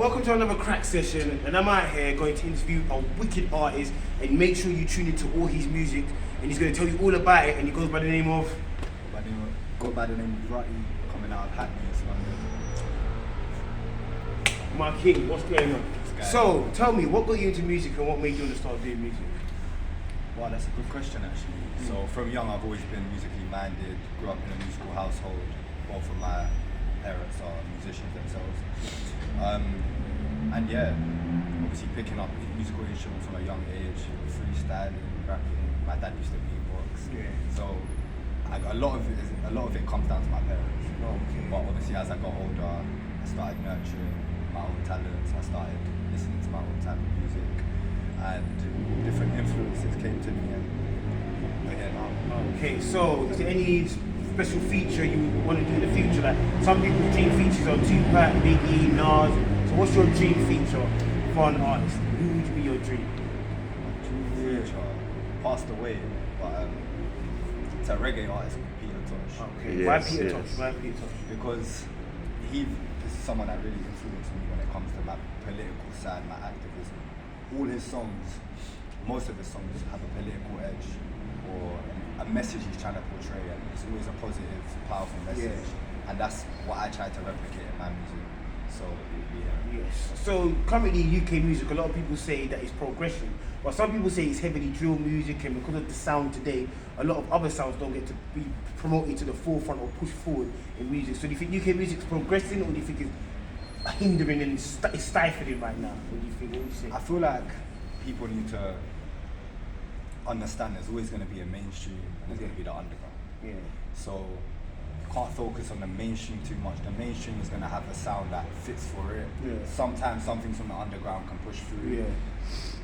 welcome to another crack session, and I'm out here going to interview a wicked artist, and make sure you tune into all his music, and he's going to tell you all about it, and he goes by the name of... Go by the name of Rutty, coming out of Hackney, My king, what's going on? So, tell me, what got you into music and what made you want to start doing music? Wow, that's a good question actually. So from young I've always been musically minded, grew up in a musical household. Both of my parents are musicians themselves. And yeah, obviously picking up musical instruments from a young age, freestyling, rapping. My dad used to beatbox. Yeah. So a lot of it comes down to my parents. Okay. But obviously as I got older, I started nurturing my own talents. I started listening to my own type of music, and different influences came to me, and we're here now. Okay, so is there any special feature you want to do in the future? Like some people's dream features are Tupac, Biggie, Nas. So what's your dream feature for an artist? Who would be your dream? Dream feature passed away, but it's a reggae artist called Peter Tosh. Okay, Yes, why Peter yes. Tosh? Why Peter Tosh? Because he is someone that really influenced me when it comes to my political side, my activism. All his songs, most of his songs have a political edge or a message he's trying to portray, and it's always a positive, powerful message. Yeah. And that's what I try to replicate in my music. So yeah. Yes. So currently UK music, a lot of people say that it's progression, but some people say it's heavily drill music, and because of the sound today, a lot of other sounds don't get to be promoted to the forefront or pushed forward in music. So do you think UK music's progressing, or do you think it's hindering and it's stifling right now? What do you think? What do you say? I feel like people need to understand there's always going to be a mainstream and there's going to be the underground. Yeah. So you can't focus on the mainstream too much. The mainstream is going to have a sound that fits for it. Yeah. Sometimes something from the underground can push through. Yeah.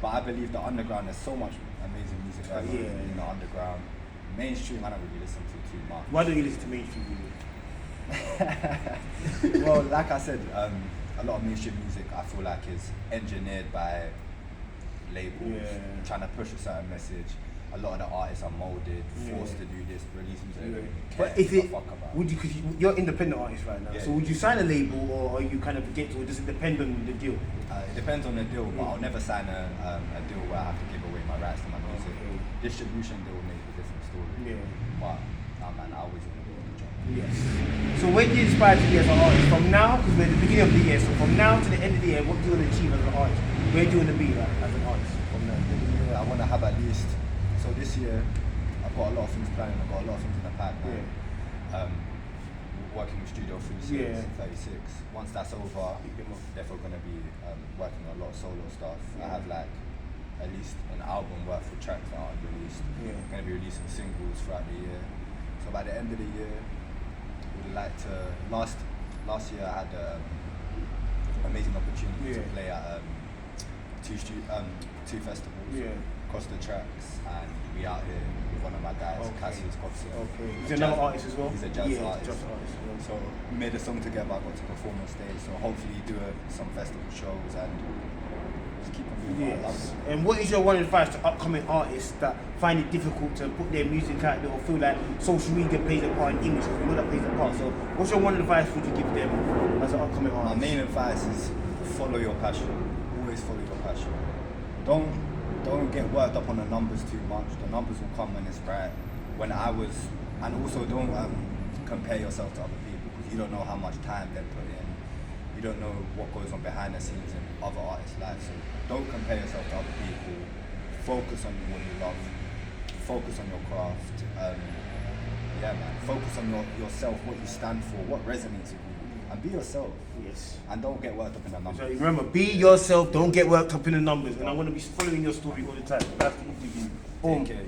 But I believe the underground, there's so much amazing music ever Yeah. in the underground. Mainstream, I don't really listen to too much. Why don't you listen to mainstream music? Well, like I said, a lot of mainstream music I feel like is engineered by labels trying to push a certain message. A lot of the artists are molded, forced to do this, release music they don't even care. But if it, fuck about. would you, because you're an independent artist right now, Yeah. so would you sign a label, or are you kind of against, or does it depend on the deal? It depends on the deal, but I'll never sign a deal where I have to give away my rights to my music. Okay. Distribution deal may be a different story. Yeah. But man, I always want to do a good job. Yes. So when do you inspire to be as an artist? From now, because we're at the beginning of the year, so from now to the end of the year, what do you want to achieve as an artist? Where do you want to be like, as an artist from now? Yeah, I want to have at least, so this year I've got a lot of things planned, I've got a lot of things in the pipeline. Working with Studio 36, 36. Once that's over, therefore going to be working on a lot of solo stuff. I have like at least an album worth of tracks that aren't released. Going to be releasing singles throughout the year. So by the end of the year, would like to, last year I had an amazing opportunity to play at two festivals across the tracks, and we out here with one of my guys, Cassius Copson. Okay. He's another artist as well? He's a jazz artist. Jazz artist as well. So we made a song together, I got to perform on stage, so hopefully do some festival shows and just keep on doing what I love. And what is your one advice to upcoming artists that find it difficult to put their music out there, or feel like social media plays a part in English, because we know that plays a part? So what's your one advice would you give them as an upcoming artist? My main advice is follow your passion. Always follow your passion. Don't get worked up on the numbers too much. The numbers will come when it's right. And also don't compare yourself to other people, because you don't know how much time they put in. You don't know what goes on behind the scenes in other artists' lives. So don't compare yourself to other people. Focus on what you love. Focus on your craft. Focus on yourself, what you stand for, what resonates with you. And be yourself. Yes. And don't get worked up in the numbers. So remember, be yourself, don't get worked up in the numbers. And I want to be following your story all the time. That's the interview. Boom. Take care.